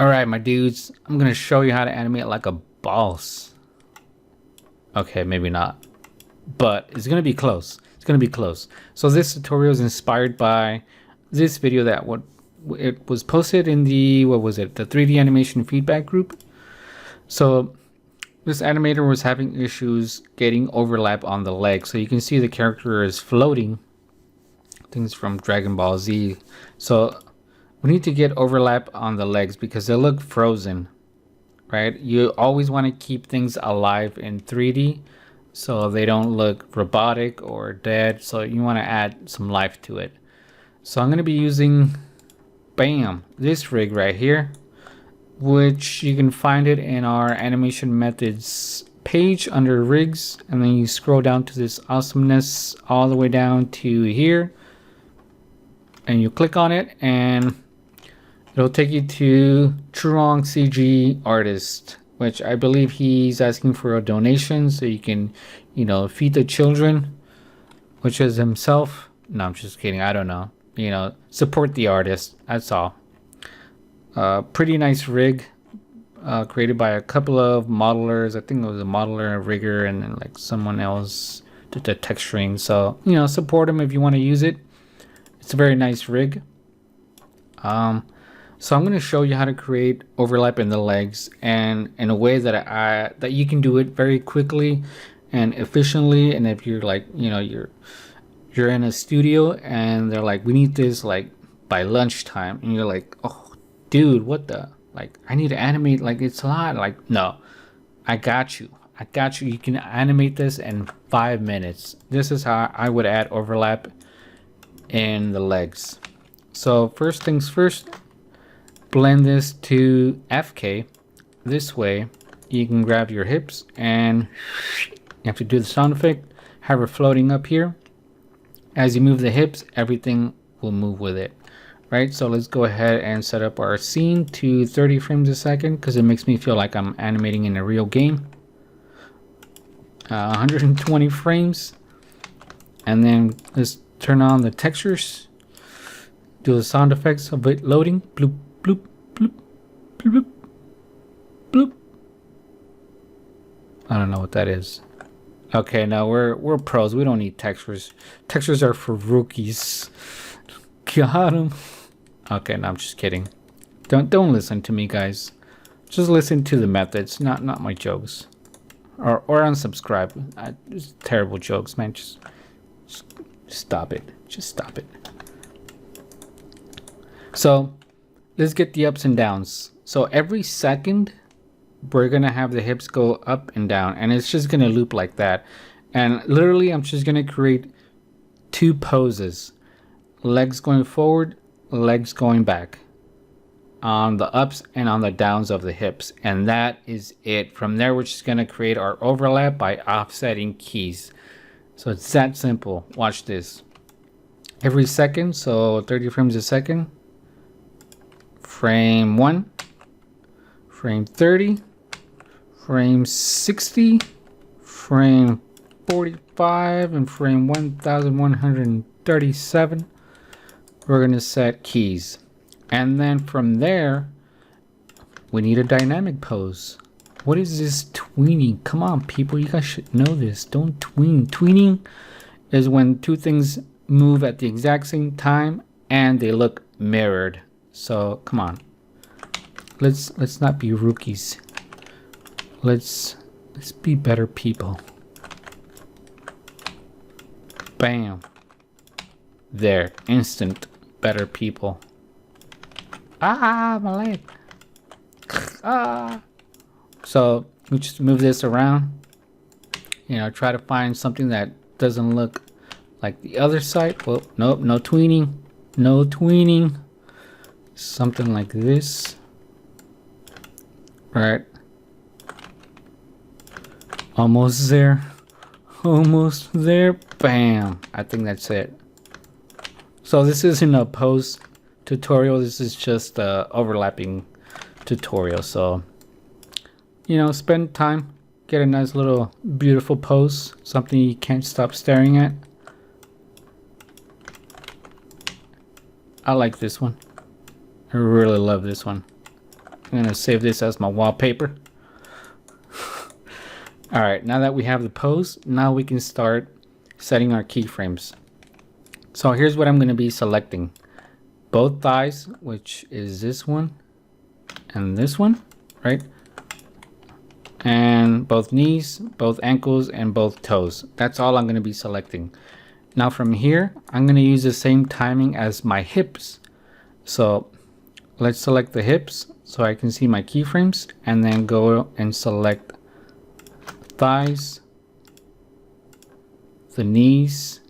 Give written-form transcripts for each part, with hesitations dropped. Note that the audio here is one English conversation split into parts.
Alright, my dudes, I'm gonna show you how to animate like a boss. Okay, maybe not, but it's gonna be close. It's gonna be close. So this tutorial is inspired by this video that it was posted in the, what was it, the 3D animation feedback group. So this animator was having issues getting overlap on the leg. So you can see the character is floating. Things from Dragon Ball Z. So we need to get overlap on the legs because they look frozen, right? You always want to keep things alive in 3D so they don't look robotic or dead. So you want to add some life to it. So I'm going to be using, bam, this rig right here, which you can find it in our animation methods page under rigs, and then you scroll down to this awesomeness all the way down to here, and you click on it and it'll take you to Truong CG Artist, which I believe he's asking for a donation so you can, you know, feed the children, which is himself. No, I'm just kidding. I don't know. You know, support the artist. That's all. Pretty nice rig, created by a couple of modelers. I think it was a modeler, a rigger, and then like someone else did the texturing. So, you know, support them if you want to use it. It's a very nice rig. So I'm going to show you how to create overlap in the legs, and in a way that that you can do it very quickly and efficiently. And if you're like, you know, you're in a studio and they're like, we need this like by lunchtime, and you're like, oh dude, what the, like, I need to animate, like it's a lot. Like, no, I got you. You can animate this in 5 minutes. This is how I would add overlap in the legs. So first things first, blend this to FK. This way you can grab your hips and you have to do the sound effect, have her floating up here. As you move the hips, everything will move with it, right? So let's go ahead and set up our scene to 30 frames a second because it makes me feel like I'm animating in a real game. 120 frames, and then let's turn on the textures, do the sound effects of it loading. Bloop, bloop, bloop, bloop, bloop. I don't know what that is. Okay, now we're pros. We don't need textures. Textures are for rookies. Got him. Okay, no, I'm just kidding. Don't listen to me, guys. Just listen to the methods, not my jokes. Or unsubscribe. Just terrible jokes, man. Just stop it. Just stop it. So let's get the ups and downs. So every second we're gonna have the hips go up and down, and it's just gonna loop like that. And literally I'm just gonna create 2 poses: legs going forward, legs going back, on the ups and on the downs of the hips. And that is it. From there we're just gonna create our overlap by offsetting keys. So it's that simple. Watch this. Every second, so 30 frames a second. Frame 1, frame 30, frame 60, frame 45, and frame 1137. We're going to set keys. And then from there, we need a dynamic pose. What is this tweening? Come on, people, you guys should know this. Don't tween. Tweening is when 2 things move at the exact same time and they look mirrored. So come on, let's not be rookies. Let's be better people. Bam. There, instant better people. Ah, my leg. Ah. So we just move this around. You know, try to find something that doesn't look like the other side. Well, nope, no tweening. No tweening. Something like this. Right. Almost there. Almost there. Bam. I think that's it. So this isn't a pose tutorial. This is just a overlapping tutorial. So, you know, spend time. Get a nice little beautiful pose. Something you can't stop staring at. I like this one. I really love this one. I'm gonna save this as my wallpaper. All right, now that we have the pose, now we can start setting our keyframes. So here's what I'm gonna be selecting. Both thighs, which is this one and this one, right? And both knees, both ankles, and both toes. That's all I'm gonna be selecting. Now from here, I'm gonna use the same timing as my hips. So let's select the hips so I can see my keyframes, and then go and select thighs, the knees,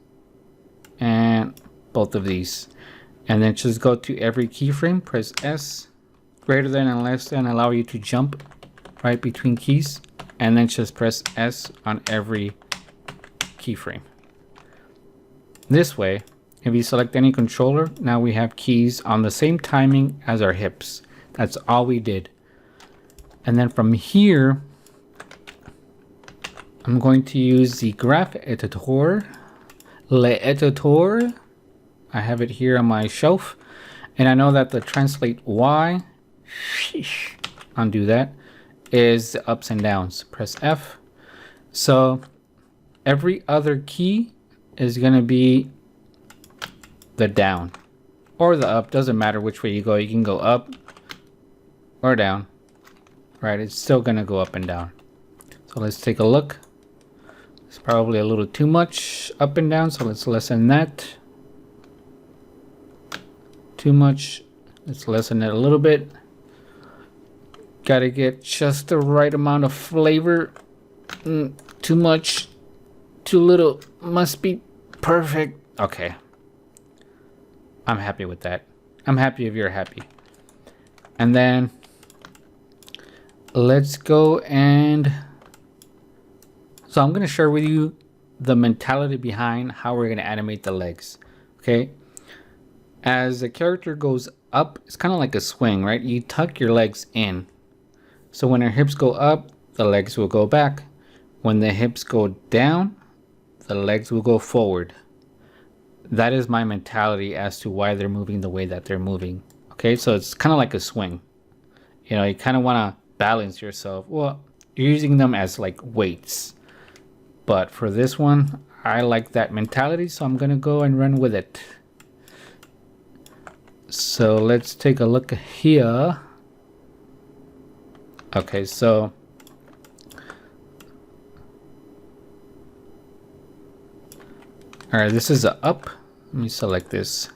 and both of these. And then just go to every keyframe, press S, greater than and less than allow you to jump right between keys, and then just press S on every keyframe. This way, if you select any controller, now we have keys on the same timing as our hips. That's all we did. And then from here, I'm going to use the graph editor, l'editor. I have it here on my shelf, and I know that the translate Y, undo that, is the ups and downs. Press F. So every other key is going to be the down or the up. Doesn't matter which way you go. You can go up or down, right? It's still going to go up and down. So let's take a look. It's probably a little too much up and down, so let's lessen that. Too much. Let's lessen it a little bit. Gotta get just the right amount of flavor. Too much, too little. Must be perfect. Okay. I'm happy with that. I'm happy if you're happy. And then let's go and... So I'm going to share with you the mentality behind how we're going to animate the legs. Okay. As the character goes up, it's kind of like a swing, right? You tuck your legs in. So when our hips go up, the legs will go back. When the hips go down, the legs will go forward. That is my mentality as to why they're moving the way that they're moving. Okay, so it's kind of like a swing. You know, you kind of want to balance yourself. Well, you're using them as like weights. But for this one, I like that mentality, so I'm going to go and run with it. So let's take a look here. Okay, so all right, this is a up. Let me select this.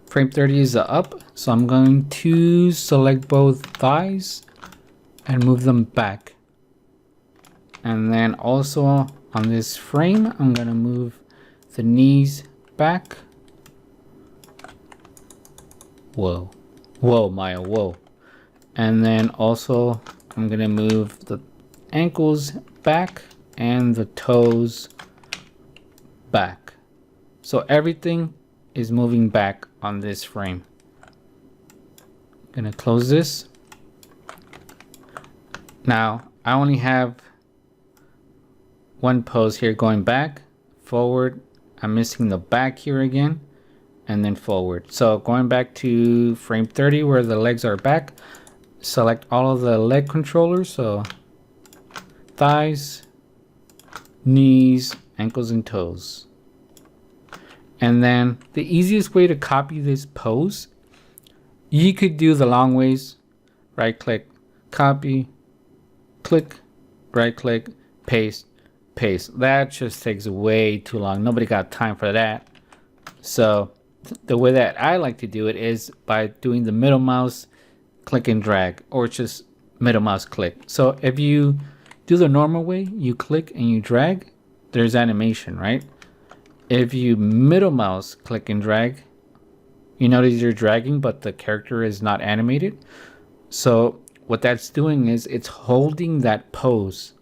Frame 30 is a up, so I'm going to select both thighs and move them back. And then also on this frame, I'm gonna move the knees back. Whoa, whoa, Maya, whoa. And then also I'm gonna move the ankles back and the toes back. So everything is moving back on this frame. I'm gonna close this. Now I only have one pose here going back, forward. I'm missing the back here again, and then forward. So going back to frame 30 where the legs are back, select all of the leg controllers. So thighs, knees, ankles, and toes. And then the easiest way to copy this pose, you could do the long ways. Right click, copy, click, right click, paste, paste. That just takes way too long. Nobody got time for that. So the way that I like to do it is by doing the middle mouse click and drag, or just middle mouse click. So if you do the normal way, you click and you drag, there's animation, right? If you middle mouse click and drag, you notice you're dragging, but the character is not animated. So what that's doing is it's holding that pose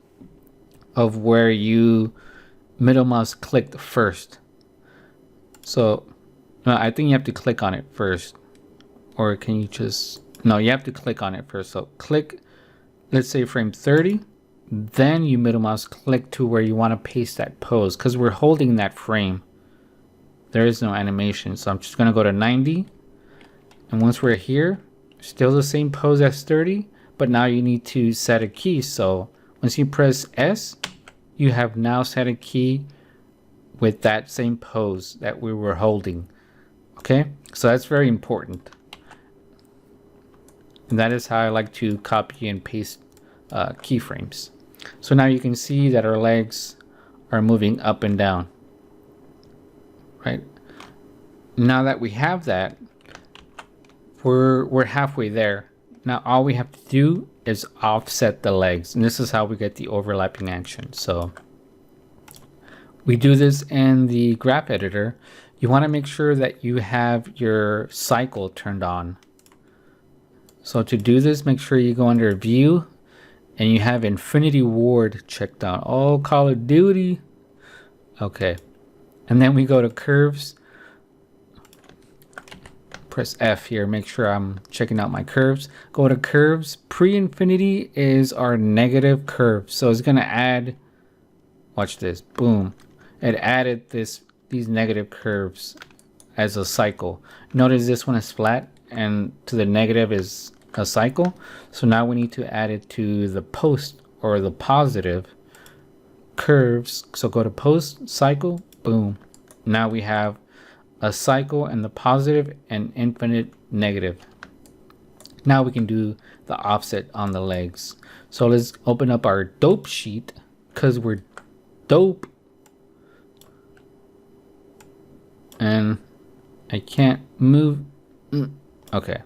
of where you middle mouse clicked first. So no, I think you have to click on it first. Or can you just, no, you have to click on it first. So click, let's say frame 30, then you middle mouse click to where you want to paste that pose, because we're holding that frame. There is no animation. So I'm just going to go to 90. And once we're here, still the same pose as 30, but now you need to set a key. So once you press S, you have now set a key with that same pose that we were holding. Okay, so that's very important. And that is how I like to copy and paste keyframes. So now you can see that our legs are moving up and down, right? Now that we have that, we're halfway there. Now all we have to do is offset the legs, and this is how we get the overlapping action. So we do this in the graph editor. You want to make sure that you have your cycle turned on. So to do this, make sure you go under View and you have Infinity Ward checked out. Oh, Call of Duty. Okay. And then we go to Curves. Press F here. Make sure I'm checking out my curves. Go to Curves. Pre-infinity is our negative curve. So it's going to add, watch this, boom. It added these negative curves as a cycle. Notice this one is flat and to the negative is a cycle. So now we need to add it to the post or the positive curves. So go to post, cycle, boom. Now we have a cycle and the positive and infinite negative. Now we can do the offset on the legs. So let's open up our dope sheet because we're dope. And I can't move. Okay.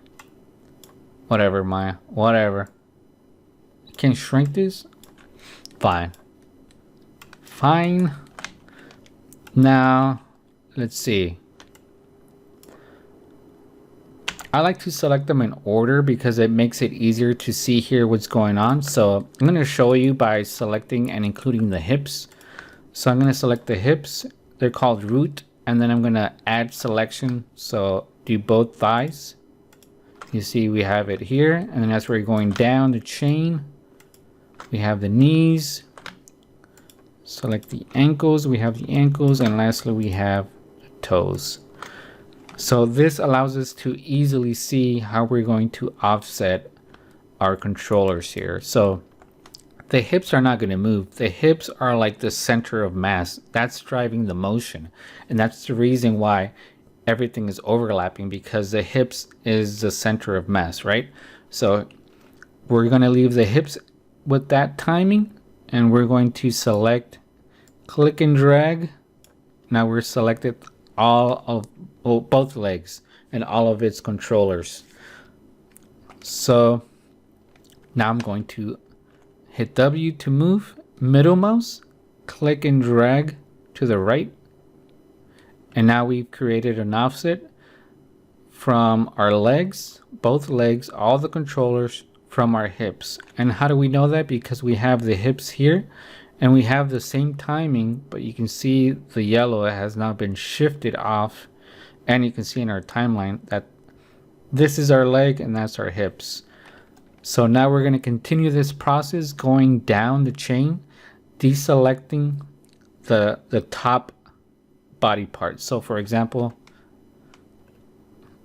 Whatever, Maya. Whatever. I can't shrink this? Fine. Fine. Now, let's see. I like to select them in order because it makes it easier to see here what's going on. So I'm going to show you by selecting and including the hips. So I'm going to select the hips. They're called root. And then I'm going to add selection. So do both thighs. You see we have it here. And then as we're going down the chain, we have the knees. Select the ankles. We have the ankles. And lastly, we have the toes. So this allows us to easily see how we're going to offset our controllers here. So the hips are not going to move. The hips are like the center of mass. That's driving the motion. And that's the reason why everything is overlapping, because the hips is the center of mass, right? So we're going to leave the hips with that timing, and we're going to select, click and drag. Now we're selected all of both legs and all of its controllers. So now I'm going to hit W to move, middle mouse, click and drag to the right. And now we've created an offset from our legs, both legs, all the controllers from our hips. And how do we know that? Because we have the hips here and we have the same timing, but you can see the yellow has now been shifted off. And you can see in our timeline that this is our leg and that's our hips. So now we're going to continue this process going down the chain, deselecting the top body part. So for example,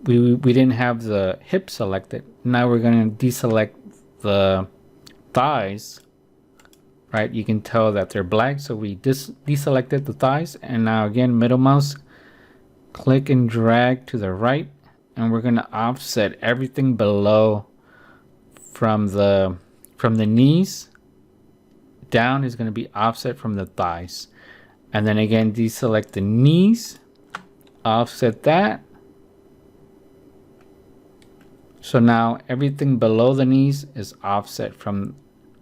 we didn't have the hip selected. Now we're going to deselect the thighs, right? You can tell that they're black. So we deselected the thighs, and now again, middle mouse, click and drag to the right, and we're going to offset everything below from the knees down is going to be offset from the thighs. And then again, deselect the knees, offset that. So now everything below the knees is offset from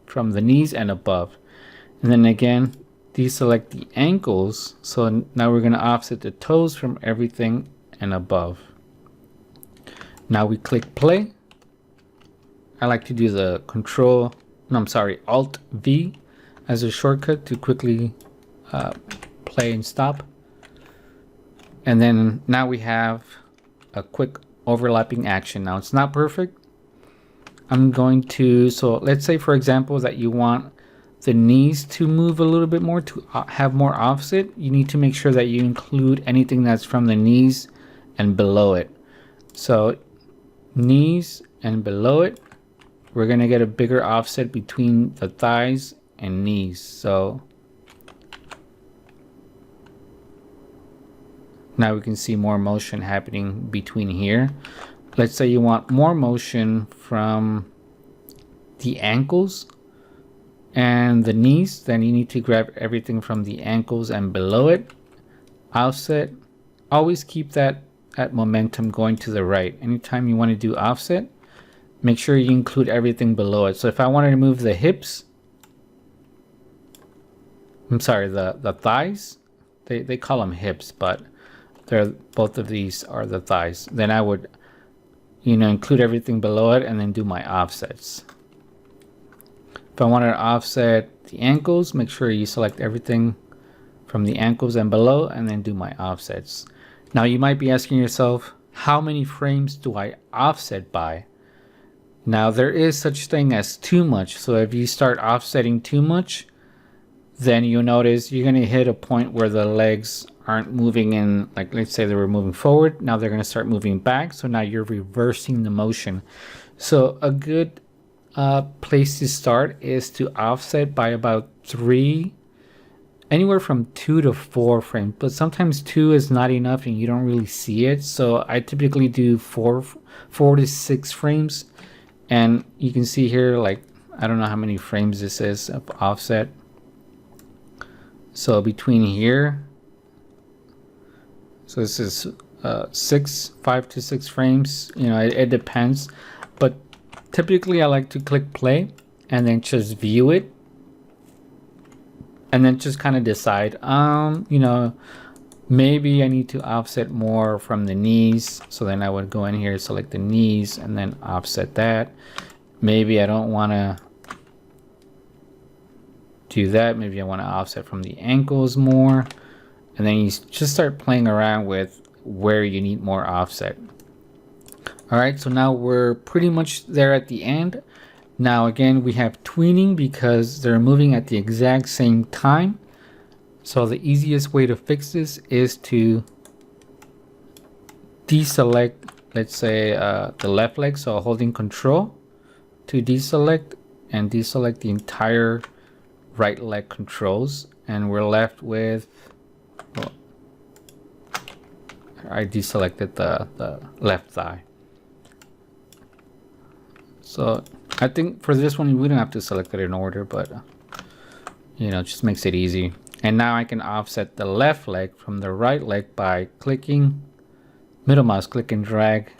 the knees and above. And then again, deselect the ankles. So now we're going to offset the toes from everything and above. Now we click play. I like to do the Alt V as a shortcut to quickly play and stop. And then now we have a quick overlapping action. Now it's not perfect. I'm going to, so let's say for example that you want the knees to move a little bit more, to have more offset. You need to make sure that you include anything that's from the knees and below it. So knees and below it, we're gonna get a bigger offset between the thighs and knees. So now we can see more motion happening between here. Let's say you want more motion from the ankles and the knees, then you need to grab everything from the ankles and below it, offset. Always keep that momentum going to the right. Anytime you want to do offset, make sure you include everything below it. So if I wanted to move the hips, I'm sorry, the thighs, they call them hips, but they're both of these are the thighs. Then I would, you know, include everything below it and then do my offsets. If I wanted to offset the ankles, make sure you select everything from the ankles and below and then do my offsets. Now you might be asking yourself, how many frames do I offset by? Now there is such thing as too much. So if you start offsetting too much, then you'll notice you're going to hit a point where the legs aren't moving in, like let's say they were moving forward. Now they're going to start moving back. So now you're reversing the motion. So a good place to start is to offset by about 3, anywhere from 2 to 4 frames, but sometimes 2 is not enough and you don't really see it. So I typically do 4 to 6 frames, and you can see here, like, I don't know how many frames this is of offset. So between here, so this is 5 to 6 frames, you know, it depends, but typically I like to click play and then just view it and then just kind of decide, you know, maybe I need to offset more from the knees. So then I would go in here, select the knees and then offset that. Maybe I don't want to do that. Maybe I want to offset from the ankles more. And then you just start playing around with where you need more offset. All right, so now we're pretty much there at the end. Now again, we have tweening because they're moving at the exact same time. So the easiest way to fix this is to deselect, let's say the left leg. So holding control to deselect and deselect the entire right leg controls. And we're left with, well, I deselected the left thigh. So I think for this one, we don't have to select it in order, but you know, it just makes it easy. And now I can offset the left leg from the right leg by clicking, middle mouse click and drag.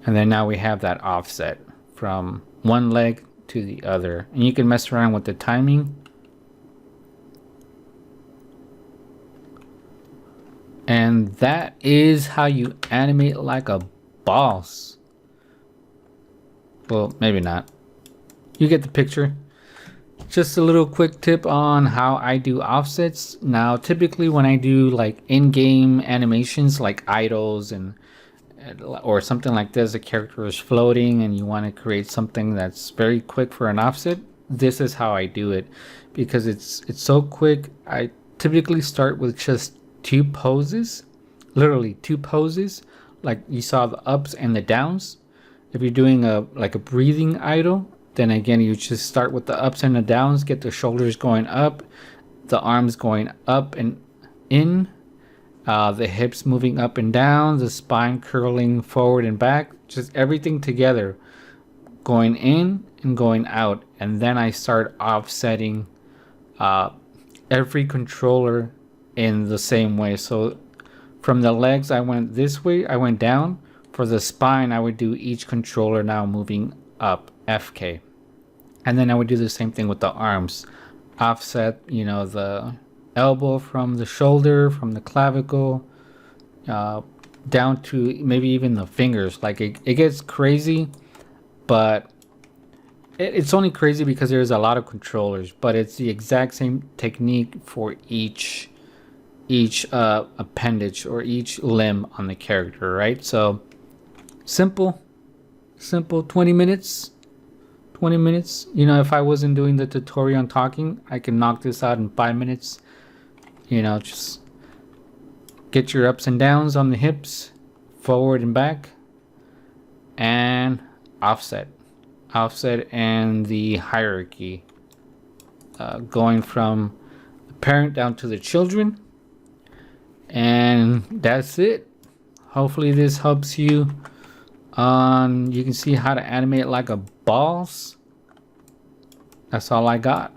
And then now we have that offset from one leg to the other. And you can mess around with the timing. And that is how you animate like a boss. Well, maybe not. You get the picture. Just a little quick tip on how I do offsets. Now, typically when I do like in-game animations like idols and or something like this, a character is floating and you want to create something that's very quick for an offset, this is how I do it because it's so quick. I typically start with just 2 poses, literally 2 poses, like you saw the ups and the downs. If you're doing like a breathing idol, then again you just start with the ups and the downs, get the shoulders going up, the arms going up and in, the hips moving up and down, the spine curling forward and back, just everything together, going in and going out. And then I start offsetting every controller in the same way. So from the legs, I went this way, I went down. For the spine, I would do each controller now moving up, FK. And then I would do the same thing with the arms. Offset, you know, the elbow from the shoulder, from the clavicle, down to maybe even the fingers. Like it gets crazy, but it's only crazy because there's a lot of controllers, but it's the exact same technique for each appendage or each limb on the character, right? So simple 20 minutes. You know, if I wasn't doing the tutorial on talking, I can knock this out in 5 minutes. You know, just get your ups and downs on the hips, forward and back, and offset. Offset and the hierarchy. Going from the parent down to the children. And that's it. Hopefully this helps you. You can see how to animate like a boss. That's all I got.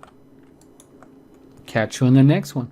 Catch you in the next one.